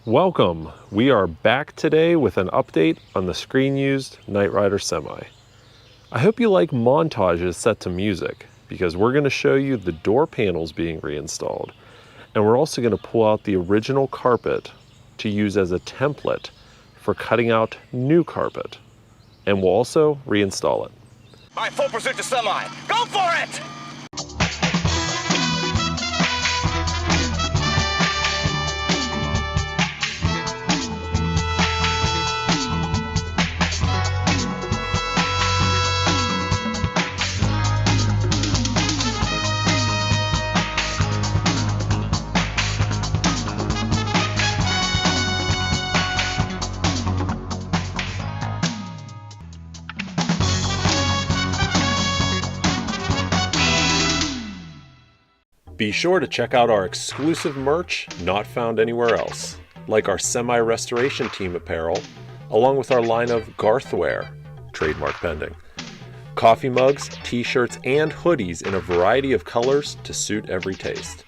Welcome! We are back today with an update on the screen-used Knight Rider Semi. I hope you like montages set to music, because we're going to show you the door panels being reinstalled, and we're also going to pull out the original carpet to use as a template for cutting out new carpet, and we'll also reinstall it. All right, full pursuit to Semi. Go for it! Be sure to check out our exclusive merch not found anywhere else, like our semi-restoration team apparel, along with our line of Garthwear, trademark pending, coffee mugs, t-shirts, and hoodies in a variety of colors to suit every taste.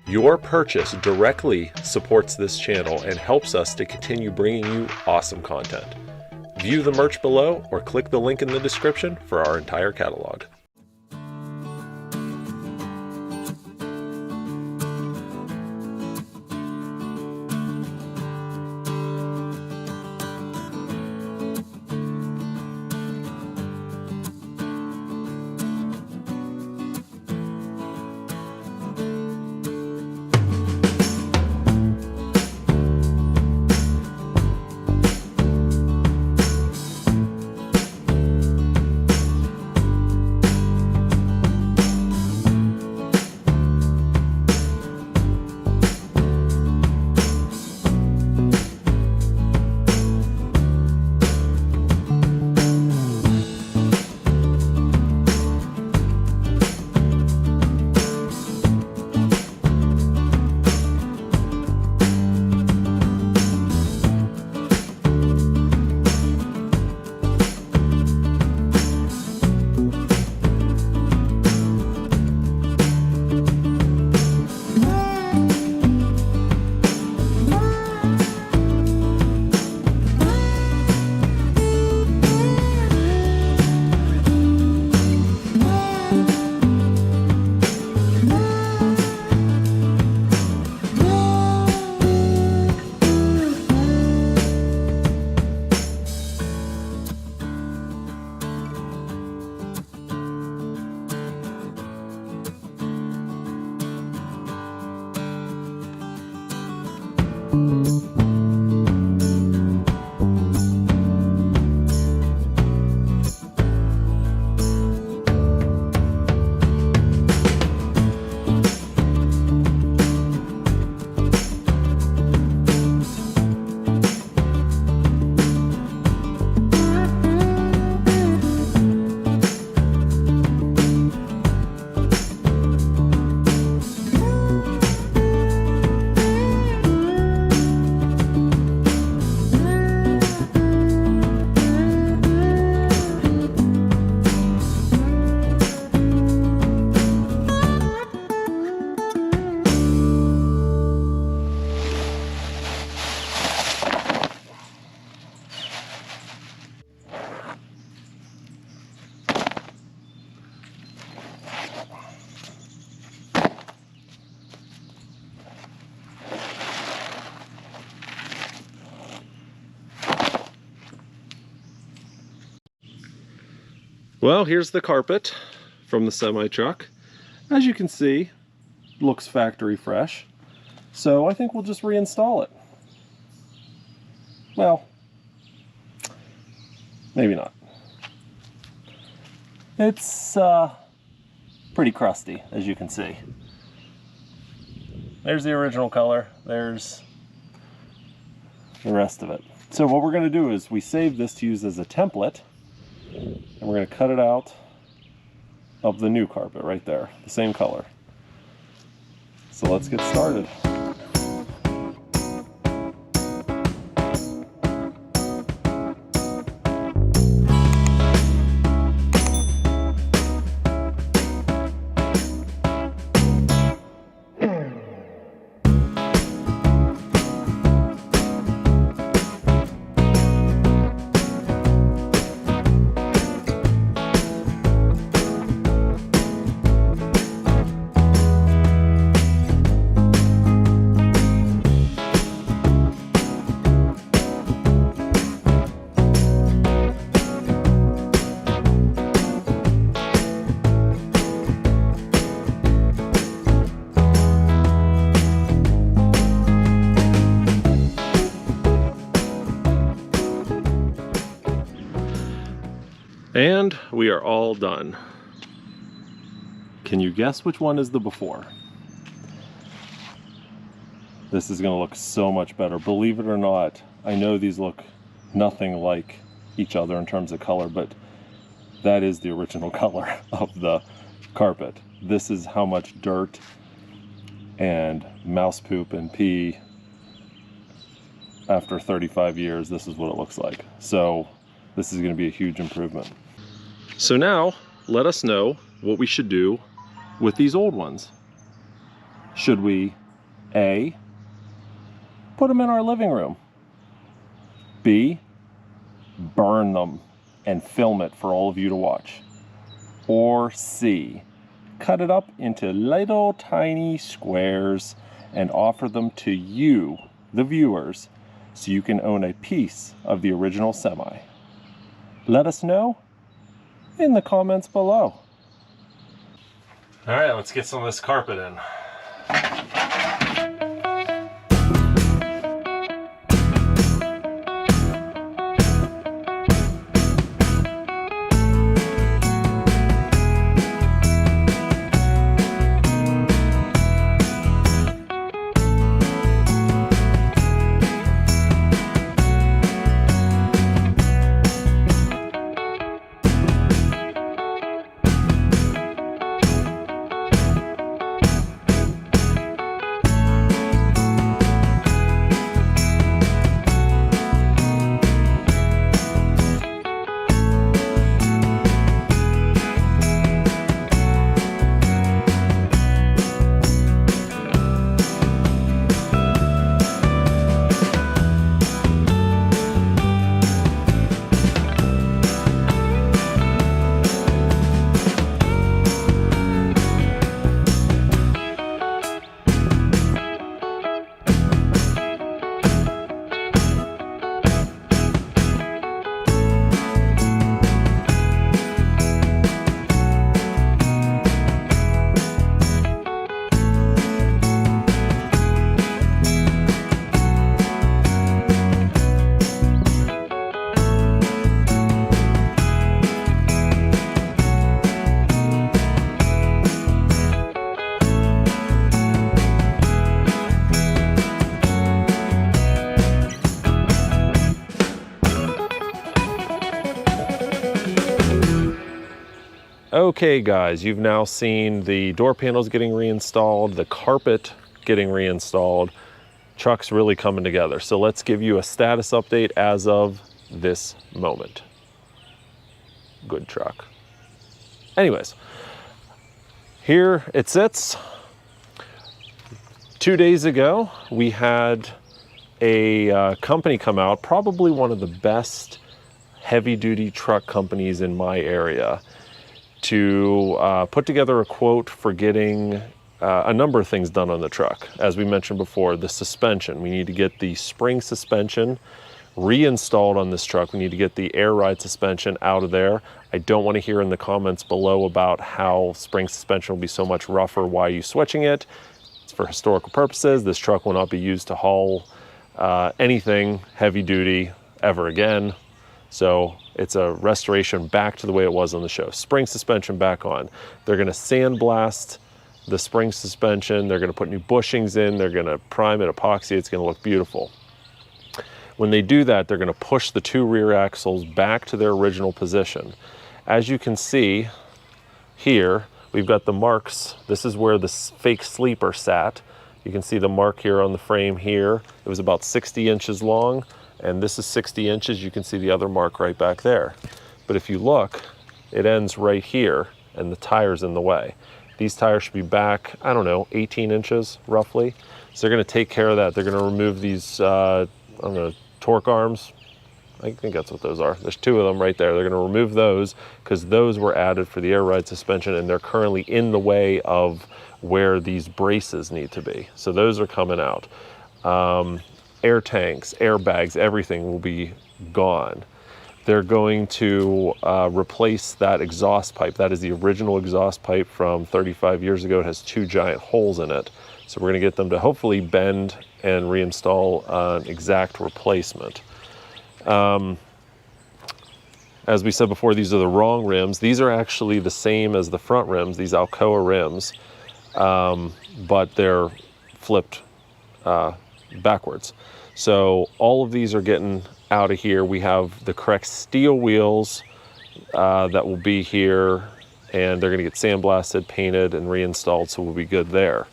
Your purchase directly supports this channel and helps us to continue bringing you awesome content. View the merch below or click the link in the description for our entire catalog. Well, here's the carpet from the semi-truck. As you can see, it looks factory fresh. So I think we'll just reinstall it. Well, maybe not. It's pretty crusty, as you can see. There's the original color. There's the rest of it. So what we're going to do is we save this to use as a template. And we're going to cut it out of the new carpet right there, the same color. So let's get started. And we are all done. Can you guess which one is the before? This is gonna look so much better. Believe it or not, I know these look nothing like each other in terms of color, but that is the original color of the carpet. This is how much dirt and mouse poop and pee after 35 years, this is what it looks like. So this is gonna be a huge improvement. So now, let us know what we should do with these old ones. Should we, A, put them in our living room? B, burn them and film it for all of you to watch? Or C, cut it up into little tiny squares and offer them to you, the viewers, so you can own a piece of the original semi? Let us know in the comments below. All right, let's get some of this carpet in. Okay guys, you've now seen the door panels getting reinstalled, the carpet getting reinstalled, truck's really coming together. So let's give you a status update as of this moment. Good truck. Anyways, here it sits. 2 days ago, we had a company come out, probably one of the best heavy-duty truck companies in my area, to put together a quote for getting a number of things done on the truck. As we mentioned before, the suspension. We need to get the spring suspension reinstalled on this truck. We need to get the air ride suspension out of there. I don't want to hear in the comments below about how spring suspension will be so much rougher. Why are you switching it? It's for historical purposes. This truck will not be used to haul anything heavy duty ever again. So it's a restoration back to the way it was on the show. Spring suspension back on. They're gonna sandblast the spring suspension. They're gonna put new bushings in. They're gonna prime it, epoxy. It's gonna look beautiful. When they do that, they're gonna push the two rear axles back to their original position. As you can see here, we've got the marks. This is where the fake sleeper sat. You can see the mark here on the frame here. It was about 60 inches long. And this is 60 inches. You can see the other mark right back there. But if you look, it ends right here and the tire's in the way. These tires should be back, I don't know, 18 inches roughly. So they're gonna take care of that. They're gonna remove these, I don't know, torque arms. I think that's what those are. There's two of them right there. They're gonna remove those because those were added for the air ride suspension and they're currently in the way of where these braces need to be. So those are coming out. Air tanks, airbags, everything will be gone. They're going to replace that exhaust pipe. That is the original exhaust pipe from 35 years ago. It has two giant holes in it. So we're gonna get them to hopefully bend and reinstall an exact replacement. As we said before, these are the wrong rims. These are actually the same as the front rims, these Alcoa rims, but they're flipped backwards. So all of these are getting out of here. We have the correct steel wheels that will be here, and they're gonna get sandblasted, painted, and reinstalled, so we'll be good there.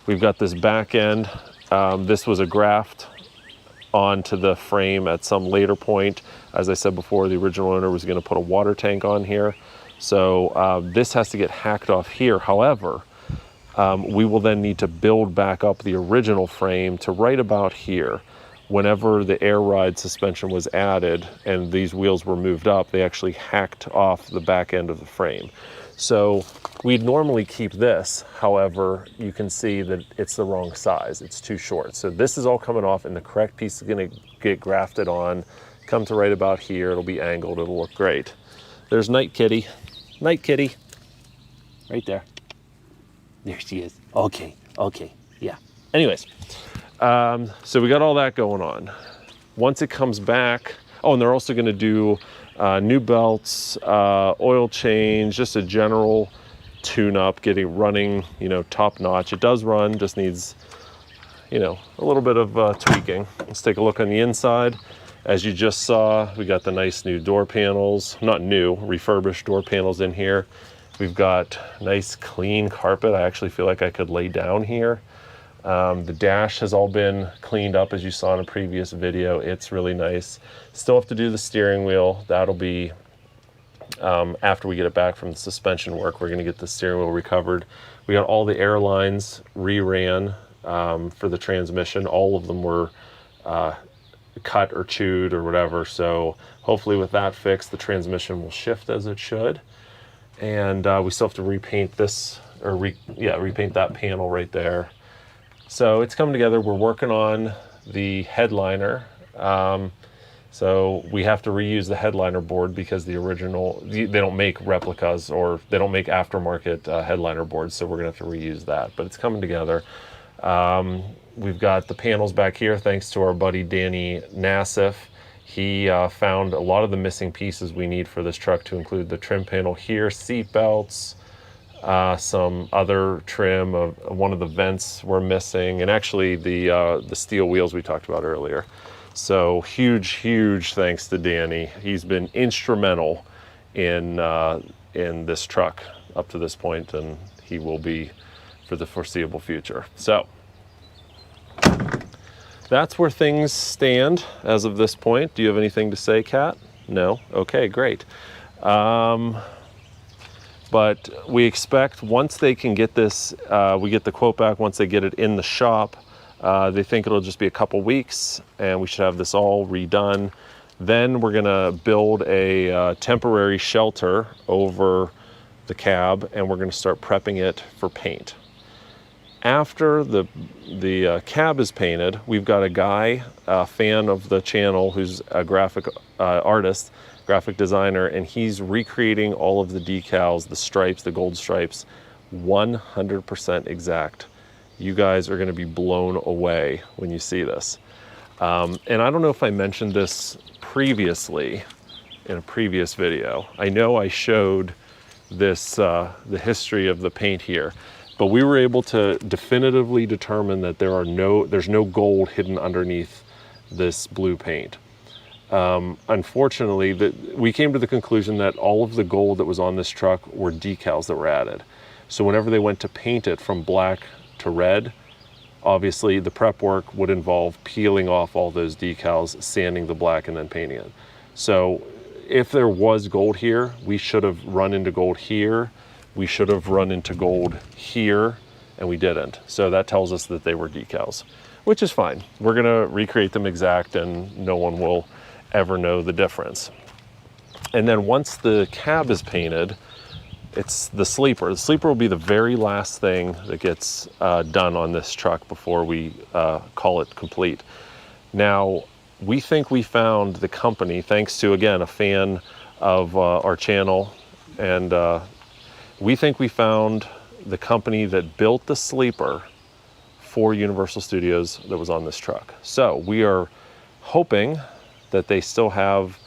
We've got this back end. This was a graft onto the frame at some later point. As I said before, the original owner was gonna put a water tank on here. So this has to get hacked off here. However, we will then need to build back up the original frame to right about here. Whenever the air ride suspension was added and these wheels were moved up, they actually hacked off the back end of the frame. So we'd normally keep this. However, you can see that it's the wrong size. It's too short. So this is all coming off, and the correct piece is gonna get grafted on, come to right about here. It'll be angled, it'll look great. There's Night Kitty. Night Kitty. Right there. There she is. Okay, yeah. Anyways, so we got all that going on. Once it comes back, oh, and they're also gonna do new belts, oil change, just a general tune-up, getting running, you know, top notch. It does run, just needs, you know, a little bit of tweaking. Let's take a look on the inside. As you just saw, we got the nice new door panels, not new, refurbished door panels in here. We've got nice clean carpet. I actually feel like I could lay down here. The dash has all been cleaned up, as you saw in a previous video. It's really nice. Still have to do the steering wheel. That'll be after we get it back from the suspension work. We're gonna get the steering wheel recovered. We got all the air lines re-ran for the transmission. All of them were cut or chewed or whatever. So hopefully with that fixed, the transmission will shift as it should. And we still have to repaint this, or repaint that panel right there. So it's coming together. We're working on the headliner. So we have to reuse the headliner board because the original, they don't make replicas, or they don't make aftermarket headliner boards. So we're gonna have to reuse that, but it's coming together. We've got the panels back here, thanks to our buddy Danny Nassif. He found a lot of the missing pieces we need for this truck, to include the trim panel here, seat belts, some other trim. One of the vents were missing, and actually the steel wheels we talked about earlier. So huge thanks to Danny. He's been instrumental in this truck up to this point, and he will be for the foreseeable future. So that's where things stand as of this point. Do you have anything to say, Kat? No? Okay, great. But we expect once they can get this, we get the quote back, once they get it in the shop, they think it'll just be a couple weeks and we should have this all redone. Then we're gonna build a temporary shelter over the cab, and we're gonna start prepping it for paint. After the cab is painted, we've got a guy, a fan of the channel, who's a graphic artist, graphic designer, and he's recreating all of the decals, the stripes, the gold stripes, 100% exact. You guys are gonna be blown away when you see this. And I don't know if I mentioned this previously in a previous video. I know I showed this, the history of the paint here, but we were able to definitively determine that there's no gold hidden underneath this blue paint. Unfortunately, we came to the conclusion that all of the gold that was on this truck were decals that were added. So whenever they went to paint it from black to red, obviously the prep work would involve peeling off all those decals, sanding the black, and then painting it. So if there was gold here, we should have run into gold here, we should have run into gold here, and we didn't. So that tells us that they were decals, which is fine. We're gonna recreate them exact, and no one will ever know the difference. And then once the cab is painted, it's the sleeper. The sleeper will be the very last thing that gets done on this truck before we call it complete. Now, we think we found the company, thanks to, again, a fan of our channel, and we think we found the company that built the sleeper for Universal Studios that was on this truck. So we are hoping that they still have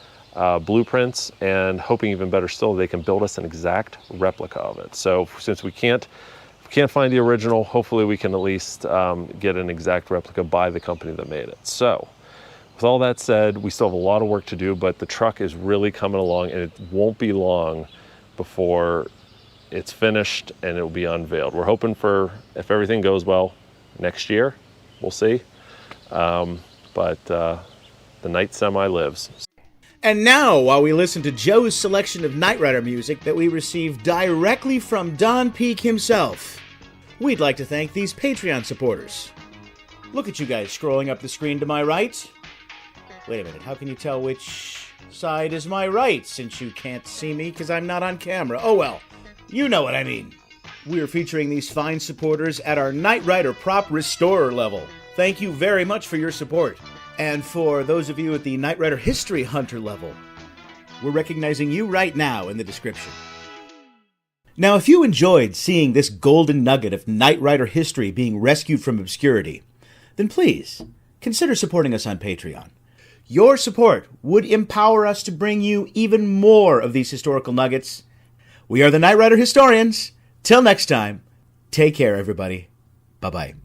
blueprints, and hoping even better still, they can build us an exact replica of it. So since we can't find the original, hopefully we can at least get an exact replica by the company that made it. So with all that said, we still have a lot of work to do, but the truck is really coming along, and it won't be long before it's finished and it will be unveiled. We're hoping for, if everything goes well, next year. We'll see. But the Night Semi lives. And now, while we listen to Joe's selection of Knight Rider music that we received directly from Don Peak himself, we'd like to thank these Patreon supporters. Look at you guys scrolling up the screen to my right. Wait a minute, how can you tell which side is my right, since you can't see me because I'm not on camera? Oh well, you know what I mean. We're featuring these fine supporters at our Knight Rider Prop Restorer level. Thank you very much for your support. And for those of you at the Knight Rider History Hunter level, we're recognizing you right now in the description. Now, if you enjoyed seeing this golden nugget of Knight Rider history being rescued from obscurity, then please consider supporting us on Patreon. Your support would empower us to bring you even more of these historical nuggets. We are the Knight Rider Historians. Till next time, take care, everybody. Bye-bye.